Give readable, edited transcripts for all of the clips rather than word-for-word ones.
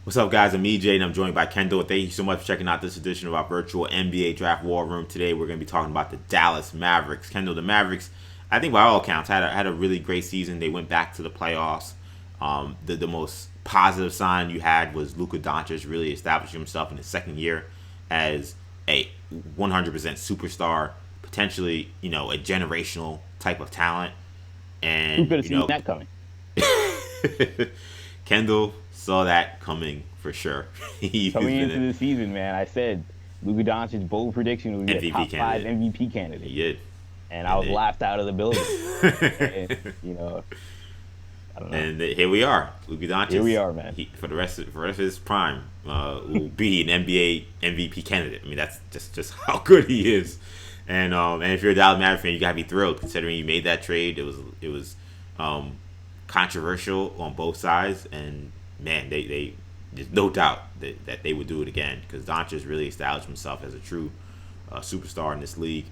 What's up, guys? I'm EJ, and I'm joined by Kendall. Thank you so much for checking out this edition of our virtual NBA Draft War Room. Today, we're going to be talking about the Dallas Mavericks. Kendall, the Mavericks, I think by all accounts, had a really great season. They went back to the playoffs. The most positive sign you had was Luka Doncic really establishing himself in his second year as a 100% superstar, potentially a generational type of talent. Who And could have seen that coming? Kendall saw that coming for sure. He's Coming been into an the season, man, I said Luka Doncic bold prediction would be a MVP top five candidate. MVP He candidate, did. and I And was laughed out of the building. And I don't know. here we are. Luka Here we Doncic, are, man. for the rest of his prime, will be an NBA MVP candidate. I mean, that's just how good he is. And if you're a Dallas Mavericks fan, you gotta be thrilled considering you made that trade. It was um, controversial on both sides, and man, they there's no doubt that they would do it again because Doncic really established himself as a true superstar in this league.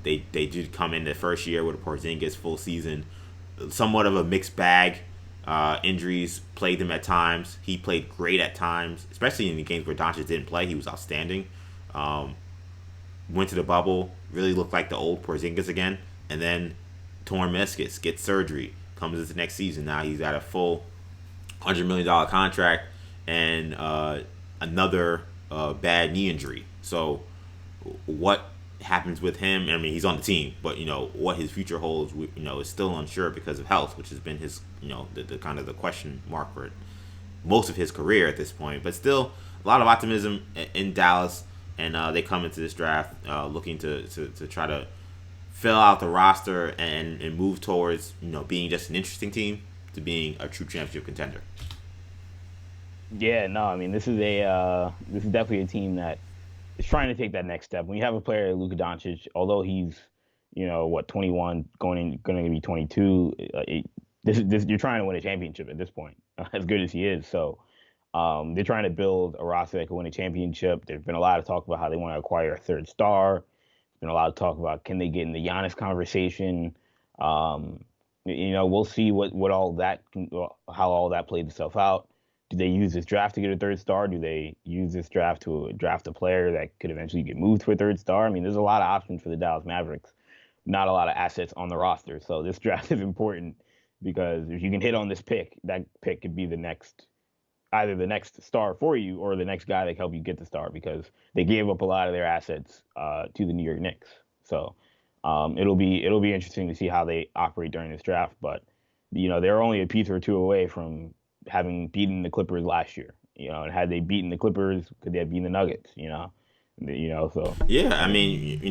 They did come in the first year with a Porzingis full season, somewhat of a mixed bag. Injuries played him at times. He played great at times, especially in the games where Doncic didn't play. He was outstanding. Um, Went to the bubble, really looked like the old Porzingis again, and then torn meniscus, gets surgery, comes into next season. Now he's got a full $100 million contract and another bad knee injury. So what happens with him? I mean, he's on the team, but what his future holds, is still unsure because of health, which has been his, the kind of the question mark for most of his career at this point. But still, a lot of optimism in Dallas, and they come into this draft looking to try to fill out the roster and move towards being just an interesting team to being a true championship contender. Yeah, no, I mean this is definitely a team that is trying to take that next step. When you have a player like Luka Doncic, although he's 21, going to be 22, this you're trying to win a championship at this point, as good as he is. So they're trying to build a roster that can win a championship. There's been a lot of talk about how they want to acquire a third star. There's been a lot of talk about can they get in the Giannis conversation. Um, we'll see what all that how all that plays itself out. Do they use this draft to get a third star? Do they use this draft to draft a player that could eventually get moved to a third star? I mean, there's a lot of options for the Dallas Mavericks. Not a lot of assets on the roster, so this draft is important because if you can hit on this pick, that pick could be the next either the next star for you or the next guy that can help you get the star because they gave up a lot of their assets to the New York Knicks. So it'll be interesting to see how they operate during this draft. But they're only a piece or two away from having beaten the Clippers last year. And had they beaten the Clippers, could they have beaten the Nuggets? So Yeah, I mean,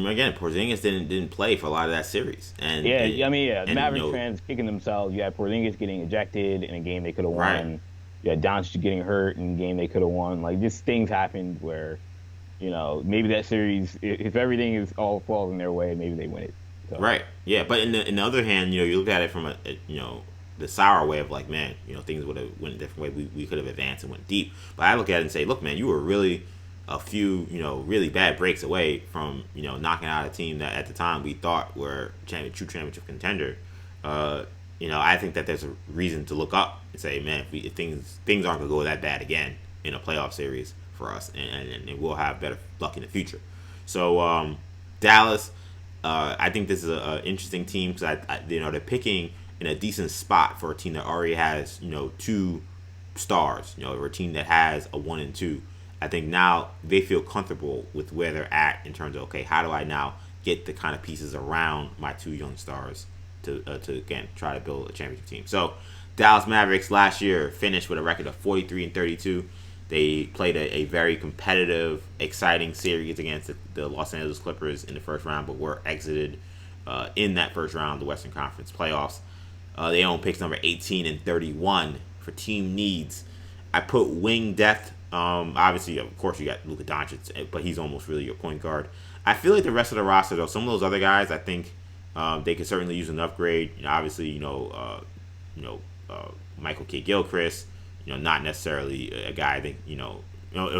again, Porzingis didn't play for a lot of that series, yeah, I mean, yeah, the and Mavericks fans kicking themselves. You had Porzingis getting ejected in a game they could have right, won. You had Doncic getting hurt in a game they could have won. Like, just things happened where, maybe that series, if everything is all falls in their way, maybe they win it. So right, yeah. But in the other hand, you look at it from the sour way of like, man, things would have went a different way. We could have advanced and went deep. But I look at it and say, look, man, you were really a few, really bad breaks away from, knocking out a team that at the time we thought were true championship contender. I think that there's a reason to look up and say, man, if things aren't gonna go that bad again in a playoff series for us, and we'll have better luck in the future. So Dallas, I think this is an interesting team because they're picking in a decent spot for a team that already has two stars, or a team that has a 1 and 2. I think now they feel comfortable with where they're at in terms of, okay, how do I now get the kind of pieces around my two young stars to again try to build a championship team. So Dallas Mavericks last year finished with a record of 43-32. They played a very competitive, exciting series against the Los Angeles Clippers in the first round, but were exited in that first round of the Western Conference playoffs. They own picks number 18 and 31 for team needs. I put wing depth. Obviously, of course, you got Luka Doncic, but he's almost really your point guard. I feel like the rest of the roster, though, some of those other guys, I think they could certainly use an upgrade. Obviously, Michael K. Gilchrist. Not necessarily a guy that not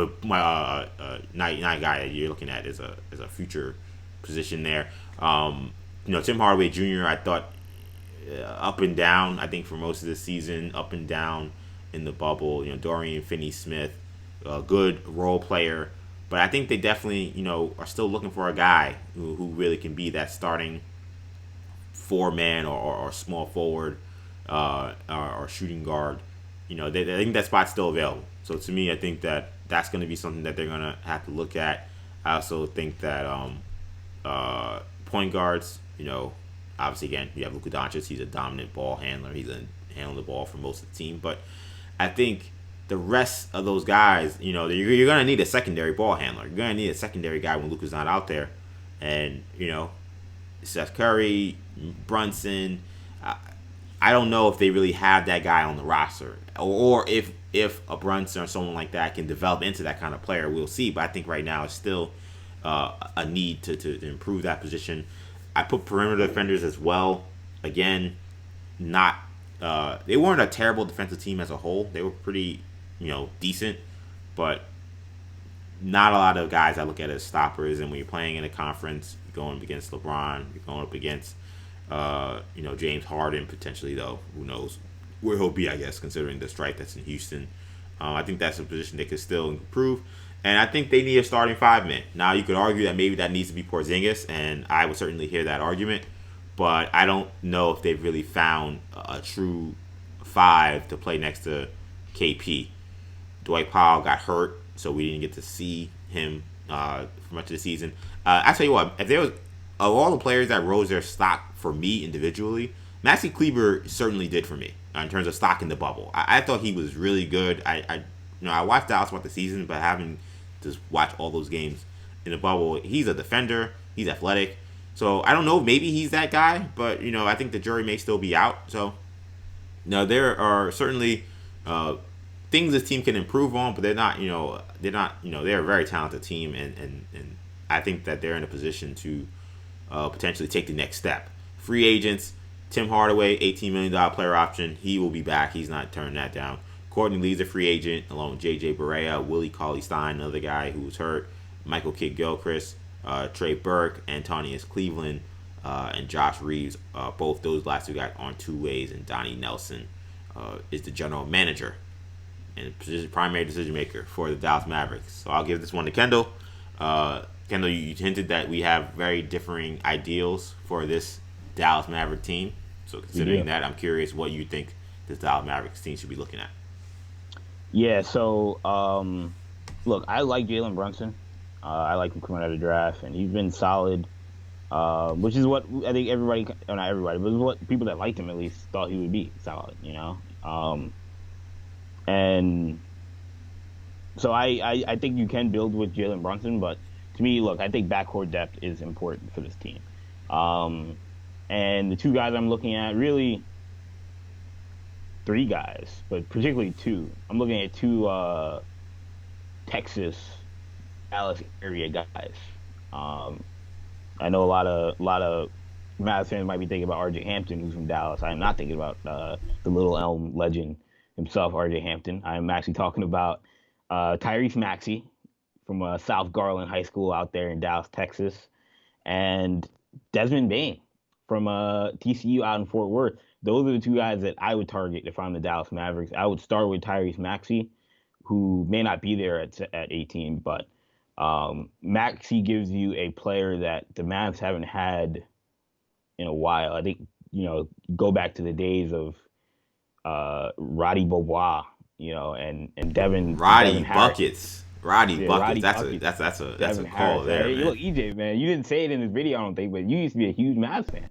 a guy that you're looking at as a future position there. Tim Hardaway Jr. I thought up and down. I think for most of the season, up and down. in the bubble. Dorian Finney-Smith, a good role player, but I think they definitely are still looking for a guy who really can be that starting four man or small forward or shooting guard. I think that spot's still available. So to me, I think that that's going to be something that they're going to have to look at. I also think that point guards, obviously again you have Luka Doncic. He's a dominant ball handler. He's going to handle the ball for most of the team. But I think the rest of those guys, you're going to need a secondary ball handler. You're going to need a secondary guy when Luka's not out there. And Seth Curry, Brunson. I don't know if they really have that guy on the roster, or if a Brunson or someone like that can develop into that kind of player. We'll see. But I think right now it's still a need to improve that position. I put perimeter defenders as well. Again, not they weren't a terrible defensive team as a whole. They were pretty decent, but not a lot of guys I look at as stoppers. And when you're playing in a conference, you're going up against LeBron, you're going up against James Harden potentially, though. Who knows where he'll be, I guess, considering the strike that's in Houston. I think that's a position they could still improve. And I think they need a starting five-man. Now, you could argue that maybe that needs to be Porzingis, and I would certainly hear that argument. But I don't know if they've really found a true five to play next to KP. Dwight Powell got hurt, so we didn't get to see him for much of the season. I tell you what, if there was of all the players that rose their stock for me individually, Maxi Kleber certainly did for me in terms of stock in the bubble. I thought he was really good. I watched Dallas throughout the season, but having to watch all those games in the bubble, he's a defender. He's athletic. So I don't know. Maybe he's that guy, but I think the jury may still be out. So there are certainly things this team can improve on, but they're not. They're a very talented team, and I think that they're in a position to potentially take the next step. Free agents, Tim Hardaway, $18 million player option. He will be back. He's not turning that down. Courtney Lee's a free agent, along with J.J. Barea, Willie Cauley-Stein, another guy who was hurt, Michael Kidd-Gilchrist, Trey Burke, Antonius Cleveland, and Josh Reeves. Both those last two guys on two ways, and Donnie Nelson is the general manager and primary decision maker for the Dallas Mavericks. So I'll give this one to Kendall. Kendall, you hinted that we have very differing ideals for this Dallas Maverick team. So considering that, I'm curious what you think this Dallas Mavericks team should be looking at. Yeah, so look, I like Jalen Brunson. I like him coming out of the draft, and he's been solid, which is what I think everybody, or not everybody, but what people that liked him at least thought he would be solid, and so I think you can build with Jalen Brunson, but to me, look, I think backcourt depth is important for this team. And the two guys I'm looking at, really three guys, but particularly two. I'm looking at two Texas, Dallas area guys. I know a lot of Mavs fans might be thinking about R.J. Hampton, who's from Dallas. I'm not thinking about the Little Elm legend himself, R.J. Hampton. I'm actually talking about Tyrese Maxey from South Garland High School out there in Dallas, Texas, and Desmond Bane from TCU out in Fort Worth. Those are the two guys that I would target if I'm the Dallas Mavericks. I would start with Tyrese Maxey, who may not be there at 18, but Maxey gives you a player that the Mavs haven't had in a while. I think, go back to the days of Roddy Beaubois, and Devin Roddy Harris. Buckets. Roddy Buckets. Roddy That's Devin a call Harris. there, Hey, man. look, EJ, man, you didn't say it in this video, I don't think, but you used to be a huge Mavs fan.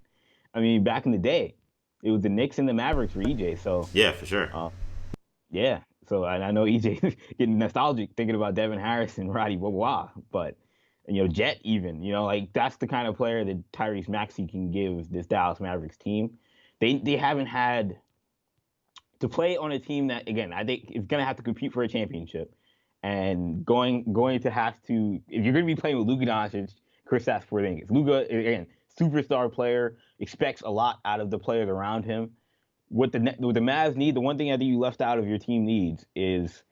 I mean, back in the day, it was the Knicks and the Mavericks for EJ. So Yeah, for sure. yeah. So I know EJ getting nostalgic thinking about Devin Harris and Roddy Beaubois, but Jet even, like that's the kind of player that Tyrese Maxey can give this Dallas Mavericks team. They haven't had to play on a team that, again, I think is going to have to compete for a championship, and going to have to, if you're going to be playing with Luka Doncic, Kristaps Porzingis. Luka, again, superstar player, expects a lot out of the players around him. What the Mavs need, the one thing I think you left out of your team needs is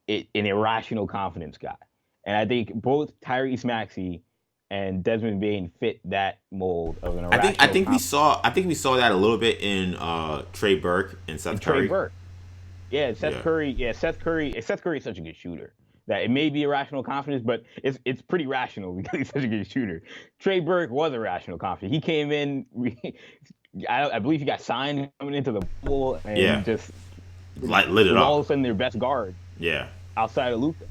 an irrational confidence guy. And I think both Tyrese Maxey and Desmond Bane fit that mold of an irrational I think we saw that a little bit in Trey Burke and Seth Curry. Trey Burke. Yeah, Seth Yeah. Curry. Yeah, Seth Curry is such a good shooter that it may be irrational confidence, but it's pretty rational because he's such a good shooter. Trey Burke was irrational confidence. He came in. I believe he got signed coming into the bubble, and he Yeah. just Like lit it was all up. of a sudden their best guard Yeah. outside of Luka.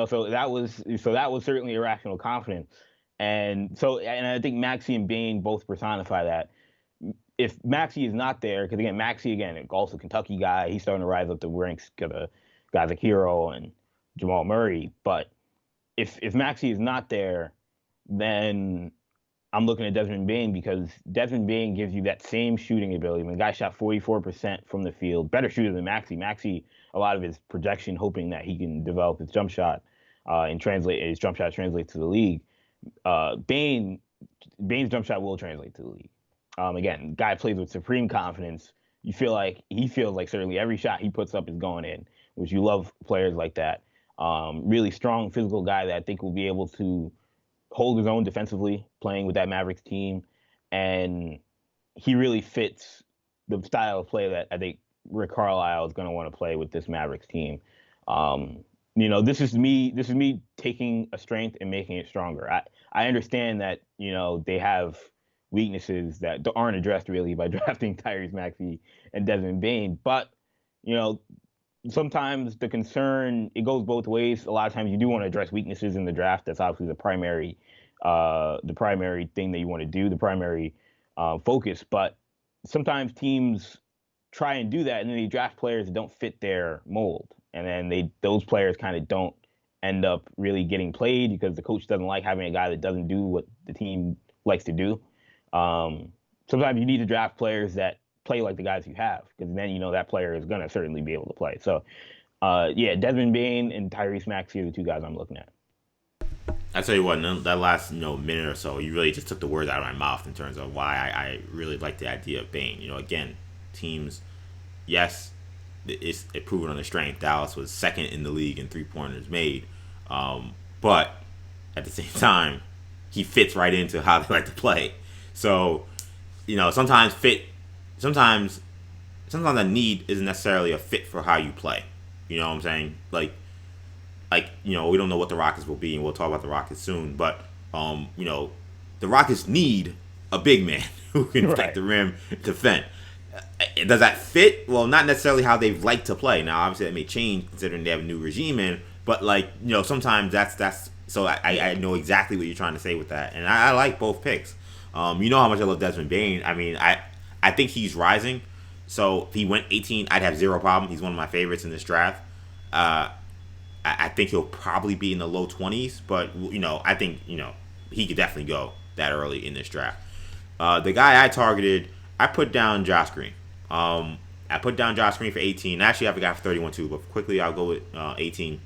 So that was certainly irrational confidence, and I think Maxi and Bain both personify that. If Maxi is not there, because again, Maxi again, also Kentucky guy, he's starting to rise up the ranks because of guys like Hero and Jamal Murray. But if Maxi is not there, then I'm looking at Desmond Bain because Desmond Bain gives you that same shooting ability. When the guy shot 44% from the field, better shooter than Maxi. Maxi, a lot of his projection, hoping that he can develop his jump shot and translate his jump shot translate to the league. Bain Bain's jump shot will translate to the league. Again, guy plays with supreme confidence. You feel like he feels like certainly every shot he puts up is going in, which you love players like that. Really strong physical guy that I think will be able to hold his own defensively, playing with that Mavericks team, and he really fits the style of play that I think Rick Carlisle is going to want to play with this Mavericks team. This is me. This is me taking a strength and making it stronger. I understand that they have weaknesses that aren't addressed really by drafting Tyrese Maxey and Desmond Bain, but you know sometimes the concern it goes both ways. A lot of times you do want to address weaknesses in the draft. That's obviously the primary thing that you want to do, the primary focus. But sometimes teams try and do that, and then they draft players that don't fit their mold, and then those players kind of don't end up really getting played because the coach doesn't like having a guy that doesn't do what the team likes to do. Sometimes you need to draft players that play like the guys you have, because then that player is going to certainly be able to play. So, yeah, Desmond Bain and Tyrese Maxey are the two guys I'm looking at. I tell you what, that last minute or so, you really just took the words out of my mouth in terms of why I really like the idea of Bain. Again, teams, yes, it's proven on their strength. Dallas was second in the league in 3-pointers made, but at the same time, he fits right into how they like to play. So, sometimes sometimes a need isn't necessarily a fit for how you play. You know what I'm saying? We don't know what the Rockets will be, and we'll talk about the Rockets soon. But the Rockets need a big man who can protect the rim, defend. Does that fit? Well, not necessarily how they've liked to play. Now, obviously, that may change considering they have a new regime in. But sometimes that's. So I know exactly what you're trying to say with that, and I like both picks. You know how much I love Desmond Bain. I mean, I think he's rising. So if he went 18, I'd have zero problem. He's one of my favorites in this draft. I think he'll probably be in the low 20s, but I think he could definitely go that early in this draft. The guy I targeted, I put down Josh Green. I put down Josh Green for 18. Actually, I have a guy for 31 too, but quickly I'll go with 18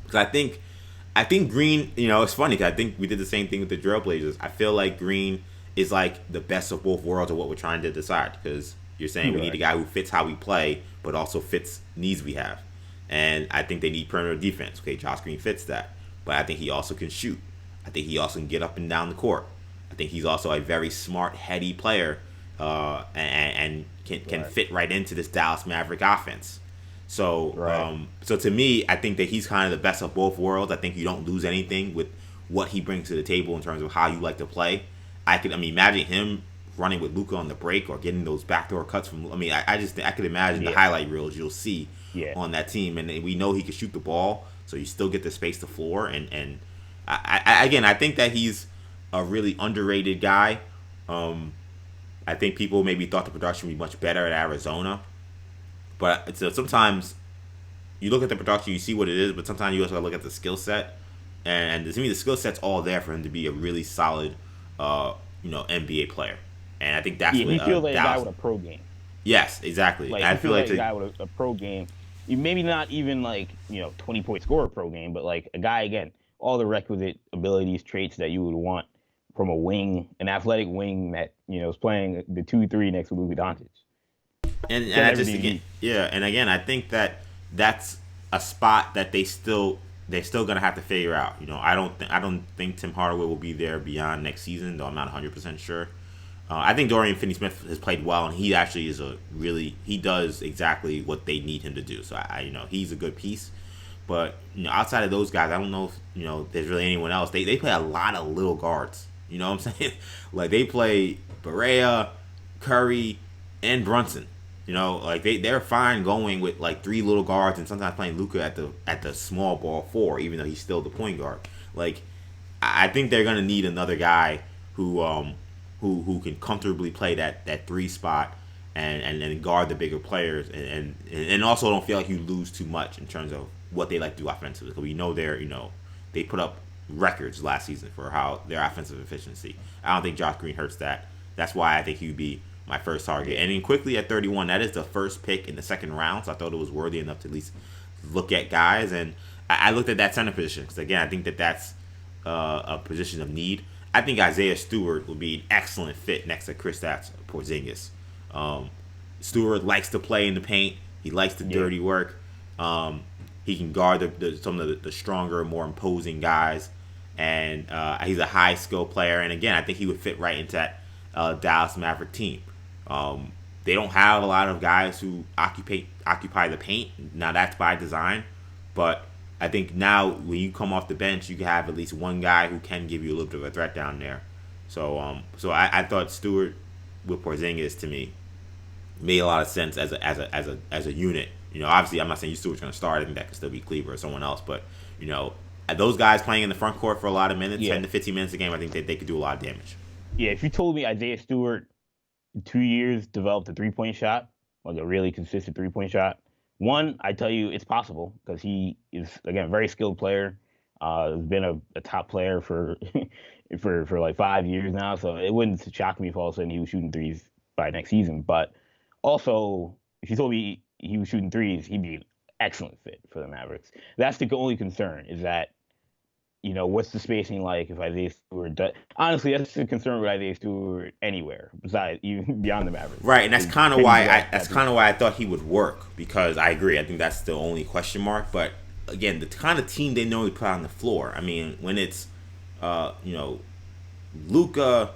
because I think Green. It's funny because I think we did the same thing with the Trailblazers. I feel like Green is like the best of both worlds of what we're trying to decide, because you're saying we need a guy who fits how we play, but also fits needs we have. And I think they need perimeter defense. Okay, Josh Green fits that. But I think he also can shoot. I think he also can get up and down the court. I think he's also a very smart, heady player, and can fit right into this Dallas Maverick offense. So, so to me, I think that he's kind of the best of both worlds. I think you don't lose anything with what he brings to the table in terms of how you like to play. I mean, imagine him running with Luka on the break or getting those backdoor cuts from. I mean, I could imagine the highlight reels you'll see on that team, and we know he can shoot the ball, so you still get to space the floor. And I think that he's a really underrated guy. I think people maybe thought the production would be much better at Arizona, but sometimes you look at the production, you see what it is, but sometimes you also gotta look at the skill set, and to me, the skill set's all there for him to be a really solid, NBA player. And I think that's what he feels like Dallas, a guy with a pro game. Yes, exactly. Like, I feel like a guy with a pro game. Maybe not even 20-point scorer pro game, but like a guy, again, all the requisite abilities, traits that you would want from a wing, an athletic wing that is playing the 2-3 next to Luka Doncic. And I just again, I think that that's a spot that they're still gonna have to figure out. I don't think Tim Hardaway will be there beyond next season, though I'm not 100% sure. I think Dorian Finney-Smith has played well, and he actually is he does exactly what they need him to do. So he's a good piece. But outside of those guys, I don't know if there's really anyone else. They play a lot of little guards. You know what I'm saying? Like they play Barea, Curry, and Brunson. Like they're fine going with like three little guards and sometimes playing Luka at the small ball four, even though he's still the point guard. Like I think they're gonna need another guy who can comfortably play that three spot and guard the bigger players and also don't feel like you lose too much in terms of what they like to do offensively. Because we know they put up records last season for how their offensive efficiency. I don't think Josh Green hurts that. That's why I think he'd be my first target. And then quickly at 31, that is the first pick in the second round, so I thought it was worthy enough to at least look at guys. And I looked at that center position because, again, I think that's a position of need. I think Isaiah Stewart would be an excellent fit next to Kristaps Porzingis. Stewart likes to play in the paint. He likes the dirty work. He can guard some of the stronger, more imposing guys. And he's a high-skill player. And, again, I think he would fit right into that Dallas Maverick team. They don't have a lot of guys who occupy the paint. Now, that's by design. But I think now when you come off the bench, you can have at least one guy who can give you a little bit of a threat down there. So I thought Stewart with Porzingis to me made a lot of sense as a unit. Obviously I'm not saying Stewart's going to start. I think that could still be Cleaver or someone else. But those guys playing in the front court for a lot of minutes, 10 to 15 minutes a game, I think that they could do a lot of damage. Yeah, if you told me Isaiah Stewart in 2 years developed a 3-point shot, like a really consistent 3-point shot, one, I tell you it's possible because he is, again, a very skilled player. Has been a top player for for like 5 years now, so it wouldn't shock me if all of a sudden he was shooting threes by next season. But also, if you told me he was shooting threes, he'd be an excellent fit for the Mavericks. That's the only concern is that, what's the spacing like if Isaiah Stewart does? Honestly, that's the concern with Isaiah Stewart anywhere besides even beyond the Mavericks. Right, and that's kind of why I thought he would work, because I agree. I think that's the only question mark. But again, the kind of team they normally put on the floor. I mean, when it's Luka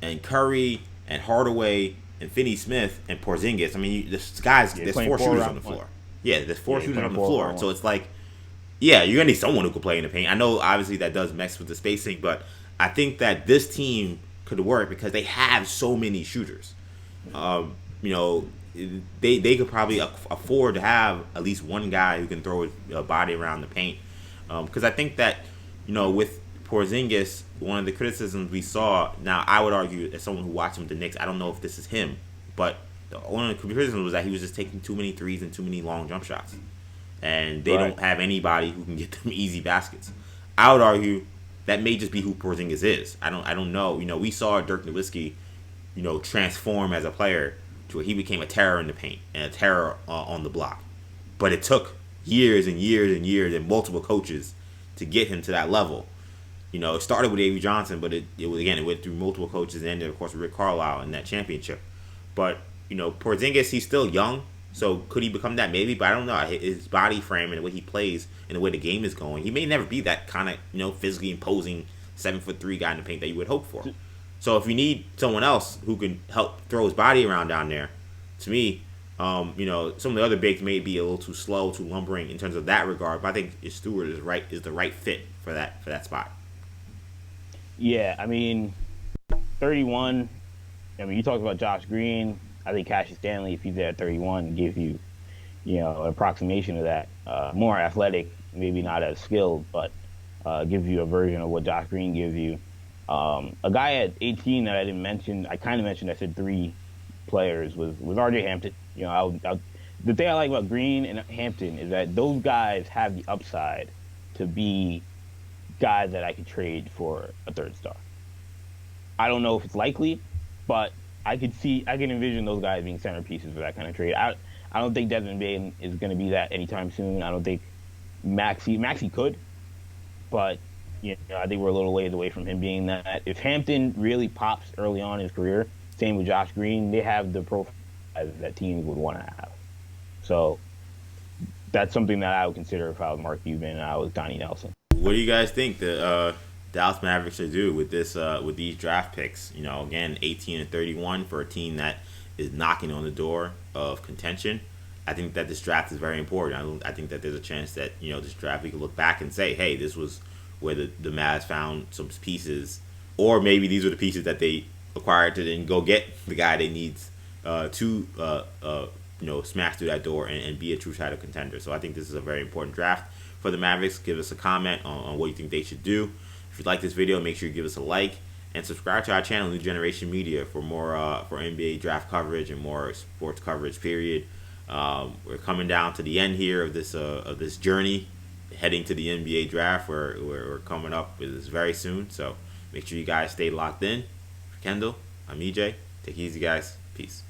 and Curry and Hardaway and Finney-Smith and Porzingis. I mean, there's four shooters on the floor. Yeah, there's four shooters on the floor. So it's like, yeah, you're going to need someone who can play in the paint. I know, obviously, that does mess with the spacing, but I think that this team could work because they have so many shooters. They could probably afford to have at least one guy who can throw a body around the paint. Because I think that, with Porzingis, one of the criticisms we saw, now I would argue as someone who watched him with the Knicks, I don't know if this is him, but one of the criticisms was that he was just taking too many threes and too many long jump shots. And they don't have anybody who can get them easy baskets. I would argue that may just be who Porzingis is. I don't know. We saw Dirk Nowitzki, transform as a player to where he became a terror in the paint and a terror on the block. But it took years and years and years and multiple coaches to get him to that level. It started with Avery Johnson, but it went through multiple coaches and ended, of course, with Rick Carlisle in that championship. But, Porzingis, he's still young, so could he become that? Maybe, but I don't know. His body frame and the way he plays and the way the game is going, he may never be that kind of, physically imposing 7'3" guy in the paint that you would hope for. So if you need someone else who can help throw his body around down there, to me, some of the other bigs may be a little too slow, too lumbering in terms of that regard. But I think Stewart is the right fit for that spot. Yeah, I mean, 31. I mean, you talked about Josh Green. I think Cassius Stanley, if he's there at 31, gives you, an approximation of that. More athletic, maybe not as skilled, but gives you a version of what Josh Green gives you. A guy at 18 that I didn't mention, I kind of mentioned, I said 3 players, was RJ Hampton. The thing I like about Green and Hampton is that those guys have the upside to be guys that I could trade for a third star. I don't know if it's likely, but I can envision those guys being centerpieces for that kind of trade. I don't think Desmond Bane is going to be that anytime soon. I don't think Maxey could, but I think we're a little ways away from him being that. If Hampton really pops early on in his career, same with Josh Green, they have the profile that teams would want to have. So that's something that I would consider if I was Mark Cuban and I was Donnie Nelson. What do you guys think? Dallas Mavericks to do with this with these draft picks. You know, again, 18 and 31 for a team that is knocking on the door of contention. I think that this draft is very important. I think that there's a chance that this draft we can look back and say, hey, this was where the Mavs found some pieces, or maybe these were the pieces that they acquired to then go get the guy they needs to smash through that door and be a true title contender. So I think this is a very important draft for the Mavericks. Give us a comment on what you think they should do. If you like this video, make sure you give us a like and subscribe to our channel, New Generation Media, for more for NBA draft coverage and more sports coverage. Period. We're coming down to the end here of this journey, heading to the NBA draft. We're coming up with this very soon. So make sure you guys stay locked in. For Kendall, I'm EJ. Take it easy, guys. Peace.